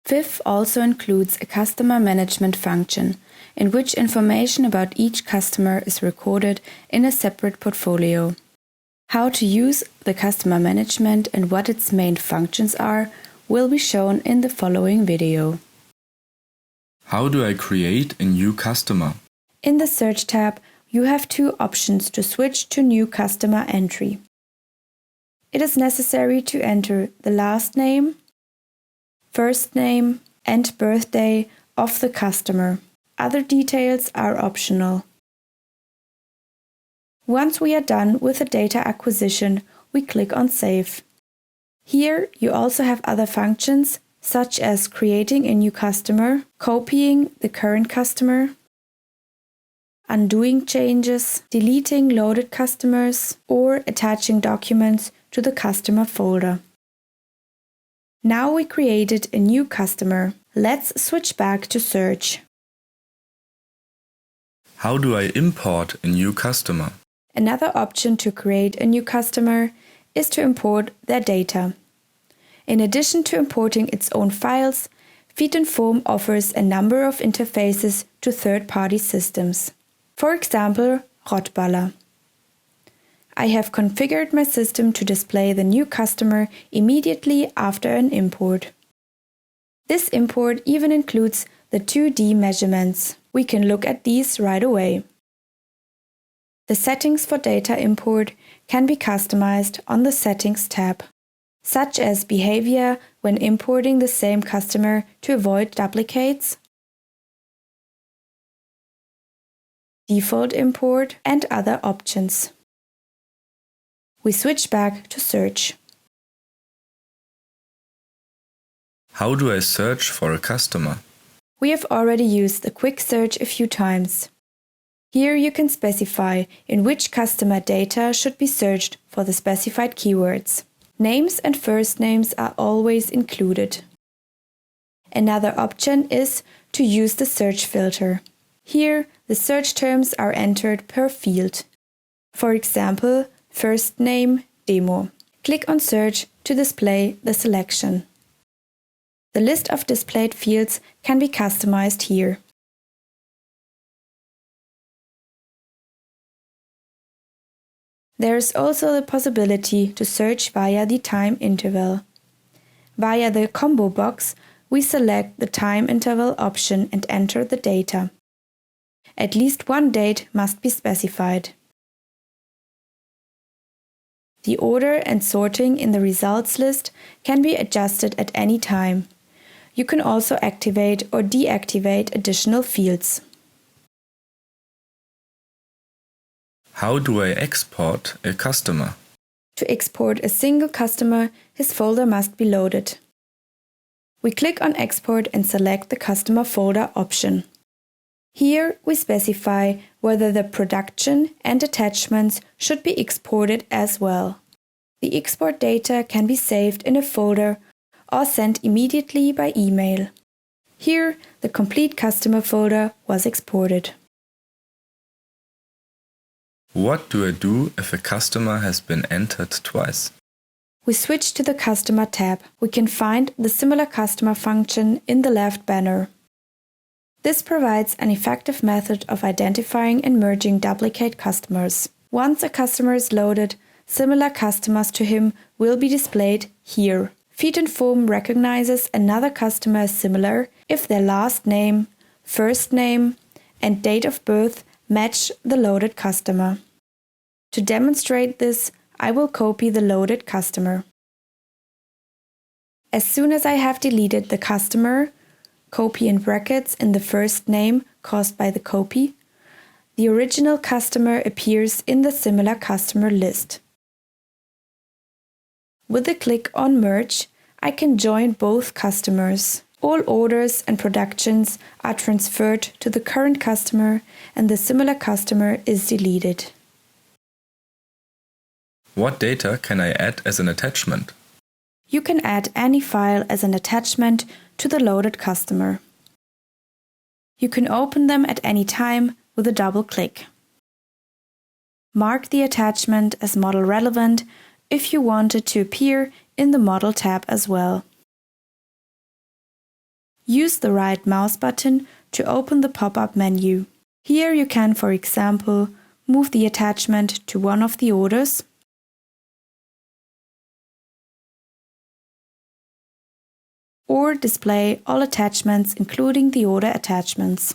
FIF also includes a customer management function, in which information about each customer is recorded in a separate portfolio. How to use the customer management and what its main functions are will be shown in the following video. How do I create a new customer? In the Search tab, you have two options to switch to New Customer entry. It is necessary to enter the last name, first name, and birthday of the customer. Other details are optional. Once we are done with the data acquisition, we click on Save. Here you also have other functions, such as creating a new customer, copying the current customer, undoing changes, deleting loaded customers, or attaching documents to the customer folder. Now we created a new customer. Let's switch back to Search. How do I import a new customer? Another option to create a new customer is to import their data. In addition to importing its own files, feetinform offers a number of interfaces to third-party systems. For example, Rottballer. I have configured my system to display the new customer immediately after an import. This import even includes the 2D measurements. We can look at these right away. The settings for data import can be customized on the Settings tab, such as behavior when importing the same customer to avoid duplicates, default import, and other options. We switch back to Search. How do I search for a customer? We have already used the quick search a few times. Here you can specify in which customer data should be searched for the specified keywords. Names and first names are always included. Another option is to use the search filter. Here, the search terms are entered per field. For example, first name, demo. Click on Search to display the selection. The list of displayed fields can be customized here. There is also the possibility to search via the time interval. Via the combo box, we select the time interval option and enter the data. At least one date must be specified. The order and sorting in the results list can be adjusted at any time. You can also activate or deactivate additional fields. How do I export a customer? To export a single customer, his folder must be loaded. We click on Export and select the Customer Folder option. Here we specify whether the production and attachments should be exported as well. The export data can be saved in a folder or sent immediately by email. Here, the complete customer folder was exported. What do I do if a customer has been entered twice? We switch to the Customer tab. We can find the Similar Customer function in the left banner. This provides an effective method of identifying and merging duplicate customers. Once a customer is loaded, similar customers to him will be displayed here. feetinform recognizes another customer as similar if their last name, first name, and date of birth match the loaded customer. To demonstrate this, I will copy the loaded customer. As soon as I have deleted the customer, copy in brackets in the first name caused by the copy, the original customer appears in the similar customer list. With a click on Merge, I can join both customers. All orders and productions are transferred to the current customer and the similar customer is deleted. What data can I add as an attachment? You can add any file as an attachment to the loaded customer. You can open them at any time with a double click. Mark the attachment as model relevant if you want it to appear in the Model tab as well. Use the right mouse button to open the pop-up menu. Here you can, for example, move the attachment to one of the orders, or display all attachments including the order attachments.